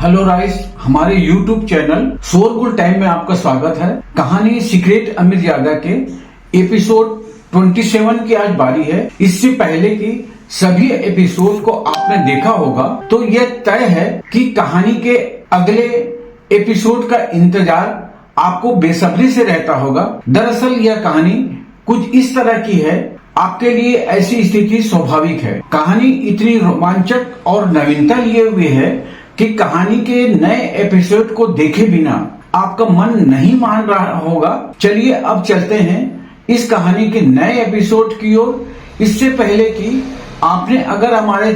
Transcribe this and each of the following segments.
Hello rice, हमारे YouTube channel शोरगुल time में आपका स्वागत है। कहानी सीक्रेट अमित यादव के एपिसोड 27 की आज बारी है। इससे पहले कि सभी एपिसोड को आपने देखा होगा तो यह तय है कि कहानी के अगले एपिसोड का इंतजार आपको बेसब्री से रहता होगा। दरअसल यह कहानी कुछ इस तरह की है, आपके लिए ऐसी स्थिति स्वाभाविक है। कहानी इतनी रोमांचक और नवीनता लिए हुए है कि कहानी के नए एपिसोड को देखे बिना आपका मन नहीं मान रहा होगा। चलिए अब चलते हैं इस कहानी के नए एपिसोड की ओर। इससे पहले कि आपने अगर हमारे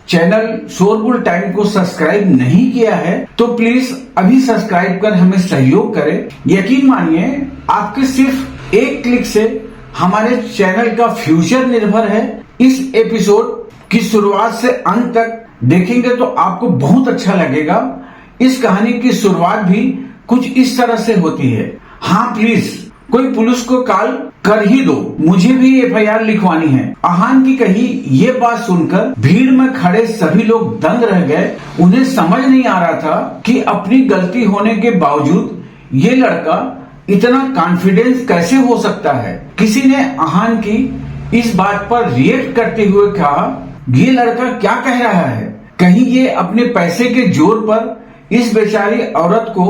चैनल शोरगुल टाइम को सब्सक्राइब नहीं किया है तो प्लीज अभी सब्सक्राइब कर हमें सहयोग करें। यकीन मानिए आपके सिर्फ एक क्लिक से हमारे चैनल का फ्यूचर निर्भर है। इस एपिसोड की शुरुआत से अंत तक देखेंगे तो आपको बहुत अच्छा लगेगा। इस कहानी की शुरुआत भी कुछ इस तरह से होती है। हाँ प्लीज कोई पुलिस को कॉल कर ही दो, मुझे भी एफआईआर लिखवानी है। आहान की कही ये बात सुनकर भीड़ में खड़े सभी लोग दंग रह गए। उन्हें समझ नहीं आ रहा था कि अपनी गलती होने के बावजूद ये लड़का इतना कॉन्फिडेंस कैसे हो सकता है। किसी ने आहान की इस बात पर रिएक्ट करते हुए कहा, ये लड़का क्या कह रहा है, कहीं ये अपने पैसे के जोर पर इस बेचारी औरत को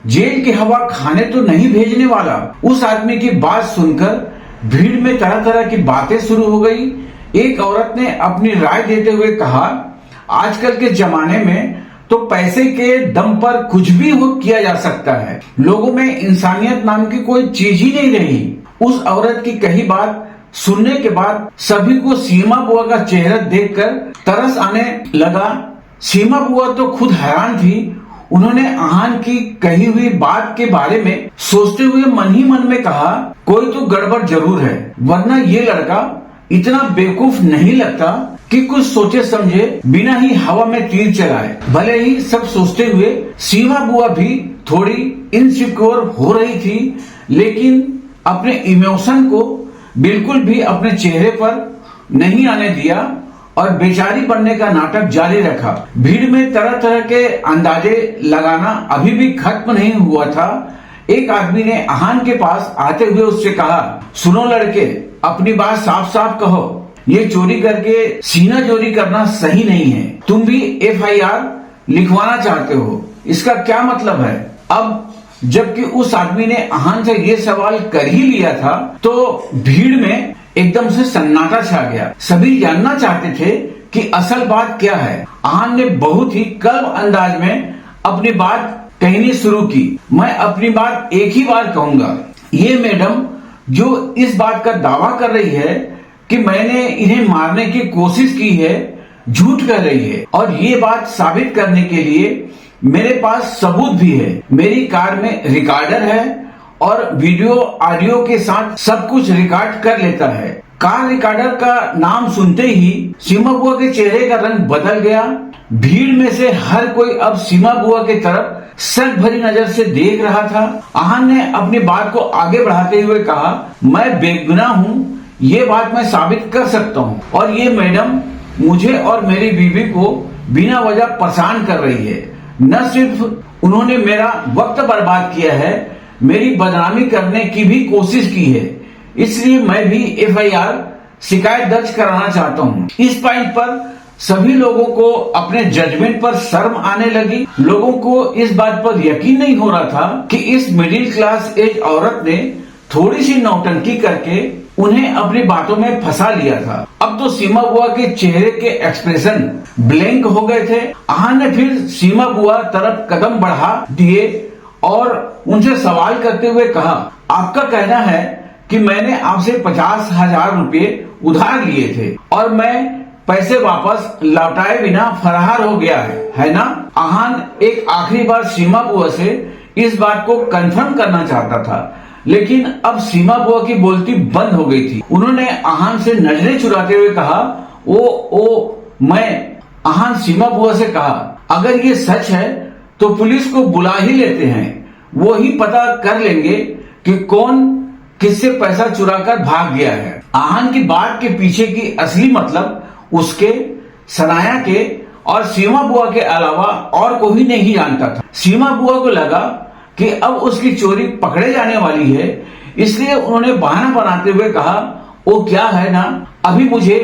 जेल की हवा खाने तो नहीं भेजने वाला। उस आदमी की बात सुनकर भीड़ में तरह तरह की बातें शुरू हो गई। एक औरत ने अपनी राय देते हुए कहा, आजकल के जमाने में तो पैसे के दम पर कुछ भी किया जा सकता है। लोगों में इंसानियत नाम की कोई चीज ही नहीं रही। उस औरत की कही बात सुनने के बाद सभी को सीमा बुआ का चेहरा देखकर तरस आने लगा। सीमा बुआ तो खुद हैरान थी। उन्होंने आहान की कही हुई बात के बारे में सोचते हुए मन ही मन में कहा, कोई तो गड़बड़ जरूर है, वरना ये लड़का इतना बेवकूफ नहीं लगता कि कुछ सोचे समझे बिना ही हवा में तीर चलाए। भले ही सब सोचते हुए सीमा बुआ भी थोड़ी इनसिक्योर हो रही थी, लेकिन अपने इमोशन को बिल्कुल भी अपने चेहरे पर नहीं आने दिया और बेचारी बनने का नाटक जारी रखा। भीड़ में तरह तरह के अंदाजे लगाना अभी भी खत्म नहीं हुआ था। एक आदमी ने आहान के पास आते हुए उससे कहा, सुनो लड़के, अपनी बात साफ साफ कहो, ये चोरी करके सीना चोरी करना सही नहीं है। तुम भी एफआईआर लिखवाना चाहते हो, इसका क्या मतलब है? अब जबकि उस आदमी ने आहान से ये सवाल कर ही लिया था तो भीड़ में एकदम से सन्नाटा छा गया। सभी जानना चाहते थे कि असल बात क्या है। आहान ने बहुत ही कड़वा अंदाज में अपनी बात कहनी शुरू की। मैं अपनी बात एक ही बार कहूंगा, ये मैडम जो इस बात का दावा कर रही है कि मैंने इन्हें मारने की कोशिश की है, झूठ कर रही है। और ये बात साबित करने के लिए मेरे पास सबूत भी है। मेरी कार में रिकॉर्डर है और वीडियो ऑडियो के साथ सब कुछ रिकॉर्ड कर लेता है। कार रिकॉर्डर का नाम सुनते ही सीमा बुआ के चेहरे का रंग बदल गया। भीड़ में से हर कोई अब सीमा बुआ की तरफ शक भरी नजर से देख रहा था। आहान ने अपनी बात को आगे बढ़ाते हुए कहा, मैं बेगुनाह हूँ, ये बात मैं साबित कर सकता हूँ। और ये मैडम मुझे और मेरी बीवी को बिना वजह परेशान कर रही है। न सिर्फ उन्होंने मेरा वक्त बर्बाद किया है, मेरी बदनामी करने की भी कोशिश की है। इसलिए मैं भी एफआईआर शिकायत दर्ज कराना चाहता हूँ। इस पॉइंट पर सभी लोगों को अपने जजमेंट पर शर्म आने लगी। लोगों को इस बात पर यकीन नहीं हो रहा था कि इस मिडिल क्लास एज औरत ने थोड़ी सी नौटंकी करके उन्हें अपनी बातों में फंसा लिया था। अब तो सीमा बुआ के चेहरे के एक्सप्रेशन ब्लैंक हो गए थे। आहान ने फिर सीमा बुआ तरफ कदम बढ़ा दिए और उनसे सवाल करते हुए कहा, आपका कहना है कि मैंने आपसे 50,000 रुपये उधार लिए थे और मैं पैसे वापस लौटाए बिना फरार हो गया है ना? आहान एक आखिरी बार सीमा बुआ से इस बात को कंफर्म करना चाहता था, लेकिन अब सीमा बुआ की बोलती बंद हो गई थी। उन्होंने आहान से नजरें चुराते हुए कहा, मैं आहान सीमा बुआ से कहा, अगर ये सच है तो पुलिस को बुला ही लेते हैं, वो ही पता कर लेंगे कि कौन किससे पैसा चुराकर भाग गया है। आहान की बात के पीछे की असली मतलब उसके, सनाया के और सीमा बुआ के अलावा और कोई नहीं जानता था। सीमा बुआ को लगा कि अब उसकी चोरी पकड़े जाने वाली है, इसलिए उन्होंने बहाना बनाते हुए कहा, वो क्या है ना, अभी मुझे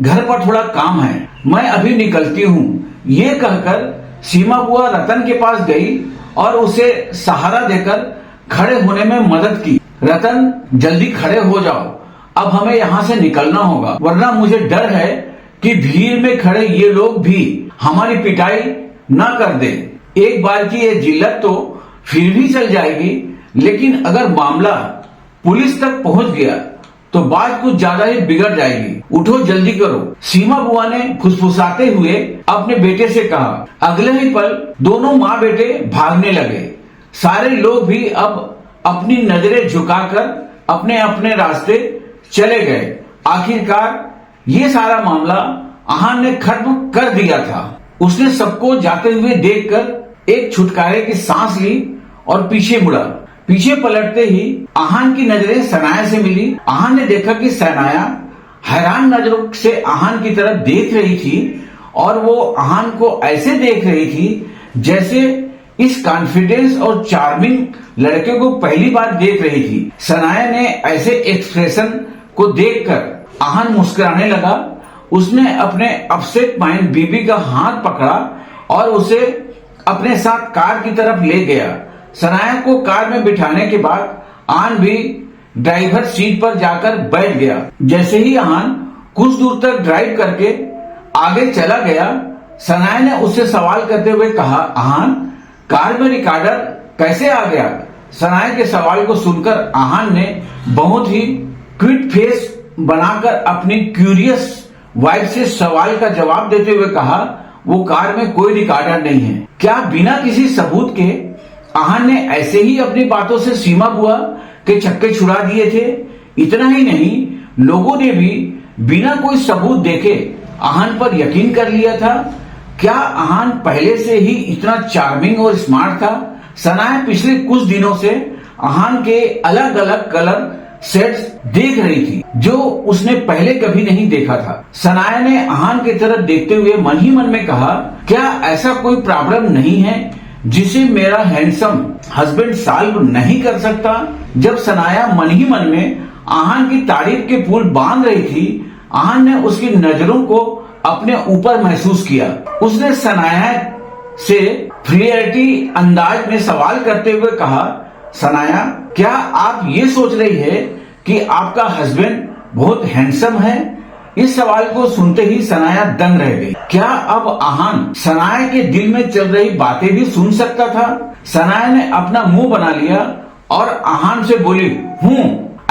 घर पर थोड़ा काम है, मैं अभी निकलती हूँ। ये कहकर सीमा बुआ रतन के पास गई और उसे सहारा देकर खड़े होने में मदद की। रतन, जल्दी खड़े हो जाओ, अब हमें यहाँ से निकलना होगा, वरना मुझे डर है कि भीड़ में खड़े ये लोग भी हमारी पिटाई ना कर दे। एक बार की ये जिल्लत तो फिर भी चल जाएगी, लेकिन अगर मामला पुलिस तक पहुंच गया तो बात कुछ ज्यादा ही बिगड़ जाएगी। उठो, जल्दी करो। सीमा बुआ ने फुसफुसाते हुए अपने बेटे से कहा। अगले ही पल दोनों माँ बेटे भागने लगे। सारे लोग भी अब अपनी नजरें झुकाकर अपने अपने रास्ते चले गए। आखिरकार ये सारा मामला आहान ने खत्म कर दिया था। उसने सबको जाते हुए देखकर एक छुटकारे की सांस ली और पीछे मुड़ा। पीछे पलटते ही आहान की नजरें सनाया से मिली। आहान ने देखा कि सनाया हैरान नजरों से आहान की तरफ देख रही थी और वो आहान को ऐसे देख रही थी जैसे इस कॉन्फिडेंस और चार्मिंग लड़के को पहली बार देख रही थी। सनाया ने ऐसे एक्सप्रेशन को देखकर आहान मुस्कुराने लगा। उसने अपने अपसेट माइंड बीबी का हाथ पकड़ा और उसे अपने साथ कार की तरफ ले गया। सनाया को कार में बिठाने के बाद आहान भी ड्राइवर सीट पर जाकर बैठ गया। जैसे ही आहान कुछ दूर तक ड्राइव करके आगे चला गया, सनाया ने उससे सवाल करते हुए कहा, आहान, कार में रिकॉर्डर कैसे आ गया? सनाया के सवाल को सुनकर आहान ने बहुत ही क्विक फेस बनाकर अपनी क्यूरियस वाइफ से सवाल का जवाब देते हुए कहा, वो कार में कोई रिकॉर्डर नहीं है। क्या बिना किसी सबूत के आहान ने ऐसे ही अपनी बातों से सीमा बुआ के छक्के छुड़ा दिए थे? इतना ही नहीं, लोगों ने भी बिना कोई सबूत देखे आहान पर यकीन कर लिया था। क्या आहान पहले से ही इतना चार्मिंग और स्मार्ट था? सनाया पिछले कुछ दिनों से आहान के अलग अलग कलर सेट्स देख रही थी जो उसने पहले कभी नहीं देखा था। सनाया ने आहान की तरफ देखते हुए मन ही मन में कहा, क्या ऐसा कोई प्रॉब्लम नहीं है जिसे मेरा हैंडसम हस्बैंड सॉल्व नहीं कर सकता? जब सनाया मन ही मन में आहान की तारीफ के पुल बांध रही थी, आहान ने उसकी नजरों को अपने ऊपर महसूस किया। उसने सनाया से फ्लर्टी अंदाज में सवाल करते हुए कहा, सनाया, क्या आप ये सोच रही है कि आपका हस्बैंड बहुत हैंडसम है? इस सवाल को सुनते ही सनाया दंग रह गई। क्या अब आहान सनाया के दिल में चल रही बातें भी सुन सकता था? सनाया ने अपना मुंह बना लिया और आहान से बोली,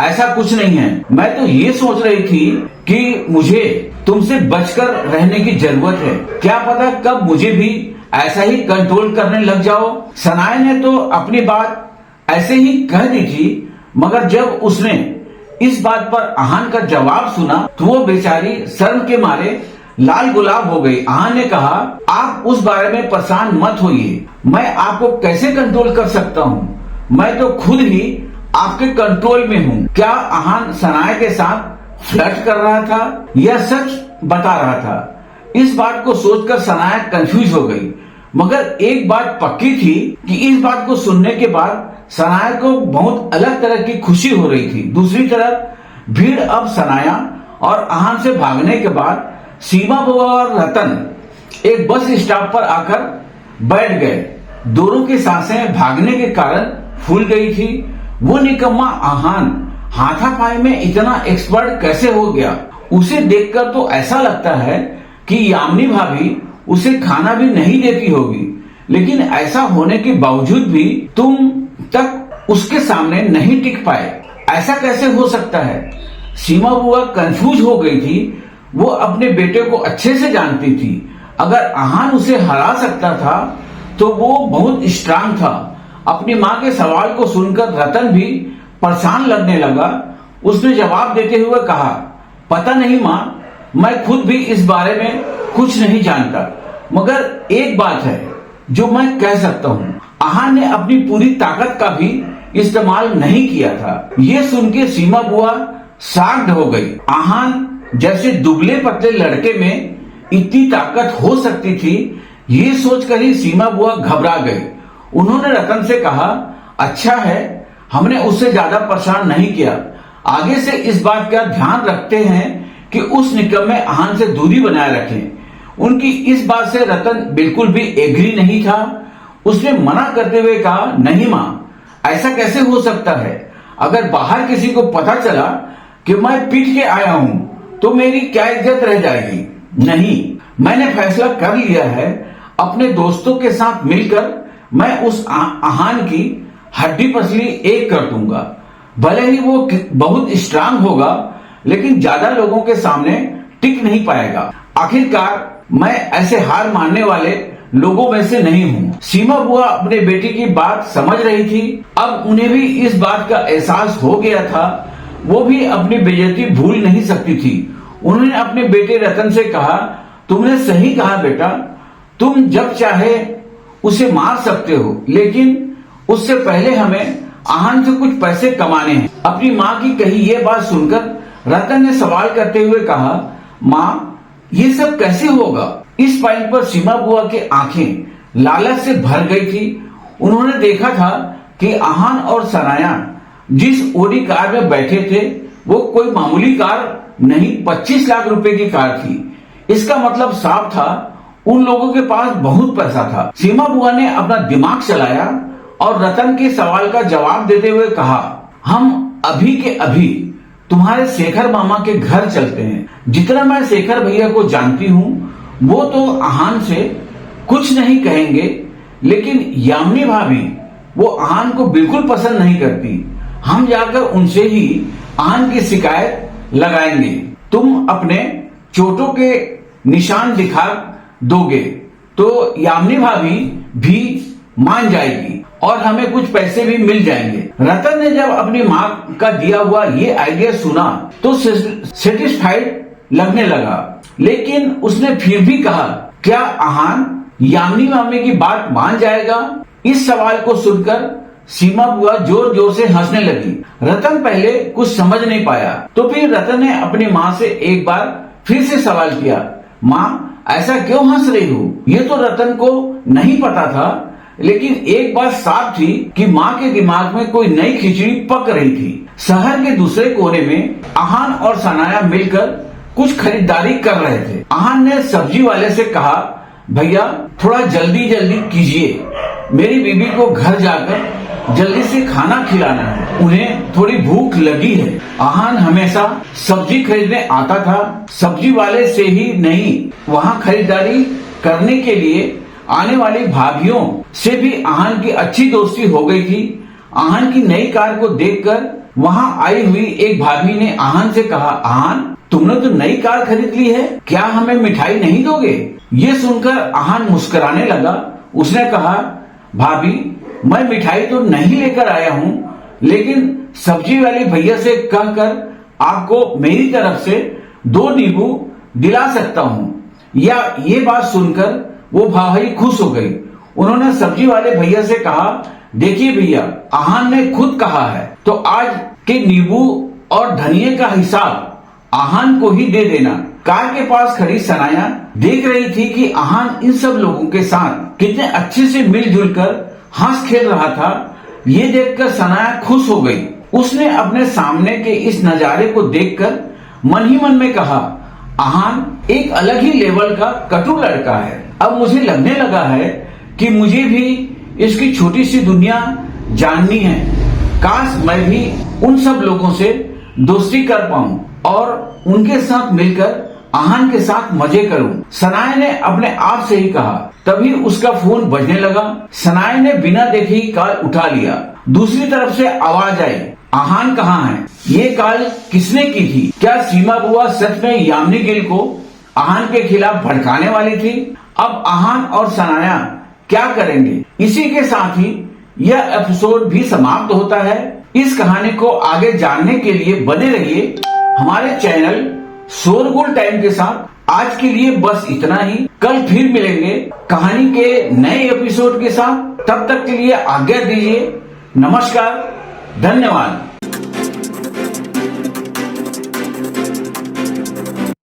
ऐसा कुछ नहीं है, मैं तो ये सोच रही थी कि मुझे तुमसे बचकर रहने की जरूरत है। क्या पता कब मुझे भी ऐसा ही कंट्रोल करने लग जाओ। सनाया ने तो अपनी बात ऐसे ही कह दी थी, मगर जब उसने इस बात पर आहान का जवाब सुना तो वो बेचारी शर्म के मारे लाल गुलाब हो गई। आहान ने कहा, आप उस बारे में परेशान मत होइए, मैं आपको कैसे कंट्रोल कर सकता हूँ, मैं तो खुद ही आपके कंट्रोल में हूँ। क्या आहान सनाया के साथ फ्लर्ट कर रहा था या सच बता रहा था? इस बात को सोचकर सनाया कंफ्यूज हो गई, मगर एक बात पक्की थी कि इस बात को सुनने के बाद सनाया को बहुत अलग तरह की खुशी हो रही थी। दूसरी तरफ भीड़ अब सनाया और आहान से भागने के बाद सीमा बुआ और रतन एक बस स्टॉप पर आकर बैठ गए। दोनों की सांसें भागने के कारण फूल गई थी। वो निकम्मा आहान हाथापाई में इतना एक्सपर्ट कैसे हो गया? उसे देखकर तो ऐसा लगता है कि यामिनी भाभी उसे खाना भी नहीं देती होगी, लेकिन ऐसा होने के बावजूद भी तुम तक उसके सामने नहीं टिक पाए। ऐसा कैसे हो सकता है? सीमा बुआ कंफ्यूज हो गई थी। वो अपने बेटे को अच्छे से जानती थी। अगर आहान उसे हरा सकता था तो वो बहुत स्ट्रांग था। अपनी माँ के सवाल को सुनकर रतन भी परेशान लगने लगा। उसने जवाब देते हुए कहा, पता नहीं माँ, मैं खुद भी इस बारे में कुछ नहीं जानता, मगर एक बात है जो मैं कह सकता हूँ, आहान ने अपनी पूरी ताकत का भी इस्तेमाल नहीं किया था। ये सुन के सीमा बुआ शॉक्ड हो गई। आहान जैसे दुबले पतले लड़के में इतनी ताकत हो सकती थी, ये सोचकर ही सीमा बुआ घबरा गई। उन्होंने रतन से कहा, अच्छा है हमने उससे ज्यादा परेशान नहीं किया, आगे से इस बात का ध्यान रखते हैं कि उस निकम्मे आहान से दूरी बनाए रखें। उनकी इस बात से रतन बिल्कुल भी एग्री नहीं था। उसने मना करते हुए कहा, नहीं माँ, ऐसा कैसे हो सकता है? अगर बाहर किसी को पता चला कि मैं पीट के आया हूं तो मेरी क्या इज्जत रह जाएगी? नहीं, मैंने फैसला कर लिया है, अपने दोस्तों के साथ मिलकर मैं उस आहान की हड्डी पसली एक कर दूंगा। भले ही वो बहुत स्ट्रांग होगा, लेकिन ज्यादा लोगों के सामने टिक नहीं पाएगा। आखिरकार मैं ऐसे हार मानने वाले लोगों में से नहीं हूँ। सीमा बुआ अपने बेटी की बात समझ रही थी। अब उन्हें भी इस बात का एहसास हो गया था। वो भी अपनी बेइज्जती भूल नहीं सकती थी। उन्होंने अपने बेटे रतन से कहा, तुमने सही कहा बेटा, तुम जब चाहे उसे मार सकते हो, लेकिन उससे पहले हमें आहान से कुछ पैसे कमाने हैं। अपनी माँ की कही ये बात सुनकर रतन ने सवाल करते हुए कहा, माँ ये सब कैसे होगा? इस पॉइंट पर सीमा बुआ की आंखें लालच से भर गई थी। उन्होंने देखा था कि आहान और सनाया जिस ओडी कार में बैठे थे वो कोई मामूली कार नहीं, 25 लाख रुपए की कार थी। इसका मतलब साफ था उन लोगों के पास बहुत पैसा था। सीमा बुआ ने अपना दिमाग चलाया और रतन के सवाल का जवाब देते हुए कहा, हम अभी के अभी तुम्हारे शेखर मामा के घर चलते हैं। जितना मैं शेखर भैया को जानती हूँ, वो तो आहान से कुछ नहीं कहेंगे, लेकिन यामिनी भाभी वो आहान को बिल्कुल पसंद नहीं करती। हम जाकर उनसे ही आहान की शिकायत लगाएंगे। तुम अपने चोटों के निशान दिखा दोगे तो यामिनी भाभी भी मान जाएगी और हमें कुछ पैसे भी मिल जाएंगे। रतन ने जब अपनी माँ का दिया हुआ ये आइडिया सुना तो सेटिस्फाइड लगने लगा, लेकिन उसने फिर भी कहा, क्या आहान यामिनी मामी की बात मान जाएगा? इस सवाल को सुनकर सीमा बुआ जोर जोर से हंसने लगी। रतन पहले कुछ समझ नहीं पाया, तो फिर रतन ने अपनी माँ से एक बार फिर से सवाल किया, माँ ऐसा क्यों हंस रही हो? ये तो रतन को नहीं पता था, लेकिन एक बात साफ थी कि माँ के दिमाग में कोई नई खिचड़ी पक रही थी। शहर के दूसरे कोने में आहान और सनाया मिलकर कुछ खरीदारी कर रहे थे। आहान ने सब्जी वाले से कहा, भैया थोड़ा जल्दी जल्दी कीजिए, मेरी बीबी को घर जाकर जल्दी से खाना खिलाना है, उन्हें थोड़ी भूख लगी है। आहान हमेशा सब्जी खरीदने आता था। सब्जी वाले से ही नहीं, वहाँ खरीदारी करने के लिए आने वाली भाभीियों से भी आहान की अच्छी दोस्ती हो गई थी। आहान की नई कार को देखकर वहाँ आई हुई एक भाभी ने आहान से कहा, आहान तुमने तो नई कार खरीद ली है, क्या हमें मिठाई नहीं दोगे? ये सुनकर आहान मुस्कुराने लगा। उसने कहा, भाभी मैं मिठाई तो नहीं लेकर आया हूँ, लेकिन सब्जी वाले भैया से कहकर आपको मेरी तरफ से 2 नींबू दिला सकता हूँ। या ये बात सुनकर वो भाभी खुश हो गई। उन्होंने सब्जी वाले भैया से कहा, देखिए भैया, आहान ने खुद कहा है तो आज के नींबू और धनिये का हिसाब आहान को ही दे देना। कार के पास खड़ी सनाया देख रही थी कि आहान इन सब लोगों के साथ कितने अच्छे से मिलजुल कर हंस खेल रहा था। ये देखकर सनाया खुश हो गई। उसने अपने सामने के इस नजारे को देखकर मन ही मन में कहा, आहान एक अलग ही लेवल का कटु लड़का है। अब मुझे लगने लगा है कि मुझे भी इसकी छोटी सी दुनिया जाननी है। काश मैं भी उन सब लोगों से दोस्ती कर पाऊं और उनके साथ मिलकर आहान के साथ मजे करूं। सनाया ने अपने आप से ही कहा। तभी उसका फोन बजने लगा। सनाया ने बिना देखे ही कॉल उठा लिया। दूसरी तरफ से आवाज आई, आहान कहाँ है? ये कॉल किसने की थी? क्या सीमा बुआ सच में यामिनी गिल को आहान के खिलाफ भड़काने वाली थी? अब आहान और सनाया क्या करेंगे? इसी के साथ ही यह एपिसोड भी समाप्त होता है। इस कहानी को आगे जानने के लिए बने रहिए हमारे चैनल शोरगुल टाइम के साथ। आज के लिए बस इतना ही। कल फिर मिलेंगे कहानी के नए एपिसोड के साथ। तब तक के लिए आज्ञा दीजिए। नमस्कार, धन्यवाद।